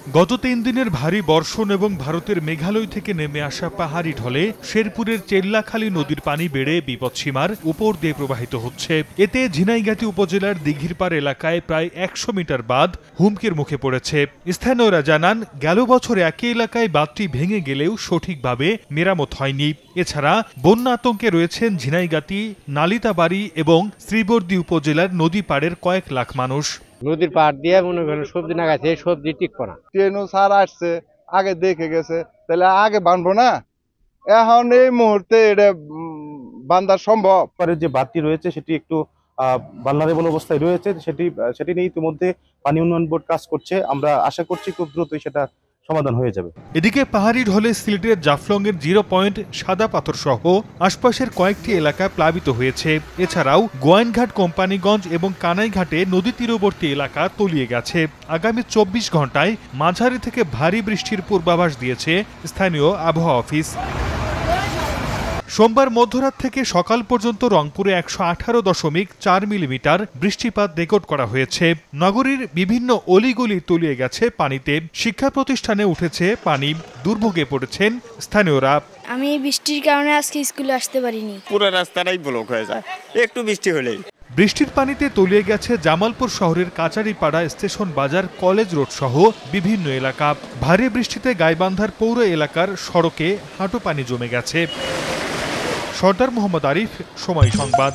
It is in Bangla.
গত ৩ দিনের ভারী বর্ষণ এবং ভারতের মেঘালয় থেকে নেমে আসা পাহাড়ি ঢলে শেরপুরের চেল্লাখালী নদীর পানি বেড়ে বিপদসীমার উপর দিয়ে প্রবাহিত হচ্ছে। এতে ঝিনাইগাতী উপজেলার দিঘিরপাড় এলাকায় প্রায় ১০০ মিটার বাঁধ হুমকির মুখে পড়েছে। স্থানীয়রা জানান, গেল বছর একই এলাকায় বাঁধটি ভেঙে গেলেও সঠিকভাবে মেরামত হয়নি। এছাড়া বন্যা আতঙ্কে রয়েছেন ঝিনাইগাতী, নালিতাবাড়ী এবং শ্রীবর্দী উপজেলার নদী পাড়ের কয়েক লাখ মানুষ। নদীর পাড় দিয়ে মনে করেন সবজি লাগাইছে, সবজি টিকবো না। ট্রেনও সার আসছে, আগে দেখে গেছে, তাহলে আগে বানবো না। এখন এই মুহূর্তে এটা বান্ধা সম্ভব। যে বাঁধটি রয়েছে সেটি একটু ভালনারেবল অবস্থায় রয়েছে, সেটি নিয়ে ইতিমধ্যে পানি উন্নয়ন বোর্ড কাজ করছে। আমরা আশা করছি খুব দ্রুতই সেটা সমাধান হয়ে যাবে। এদিকে পাহাড়ি ঢলে সিলেটের জাফলংয়ের 0 পয়েন্ট সাদা পাথর সহ আশপাশের কয়েকটি এলাকা প্লাবিত হয়েছে। এছাড়াও গোয়াইনঘাট, কোম্পানিগঞ্জ এবং কানাইঘাটে নদী তীরবর্তী এলাকা তলিয়ে গেছে। আগামী ২৪ ঘন্টায় মাঝারি থেকে ভারী বৃষ্টির পূর্বাভাস দিয়েছে স্থানীয় আবহাওয়া অফিস। সোমবার মধ্যরাত থেকে সকাল পর্যন্ত রংপুরে ১১৮.৪ মিলিমিটার বৃষ্টিপাত রেকর্ড করা হয়েছে। নগরীর বিভিন্ন অলিগলি তলিয়ে গেছে পানিতে। শিক্ষা প্রতিষ্ঠানে উঠেছে পানি। দুর্ভোগে পড়েছেন স্থানীয়রা। আমি বৃষ্টির কারণে আজকে স্কুলে আসতে পারিনি। পুরো রাস্তাটাই ব্লক হয়ে যায় একটু বৃষ্টি হলেই। বৃষ্টির পানিতে তলিয়ে গেছে জামালপুর শহরের কাচারিপাড়া, স্টেশন বাজার, কলেজ রোড সহ বিভিন্ন এলাকা। ভারী বৃষ্টিতে গাইবান্ধার পৌর এলাকার সড়কে হাঁটু পানি জমে গেছে। সর্দার মোহাম্মদ আরিফ, সময় সংবাদ।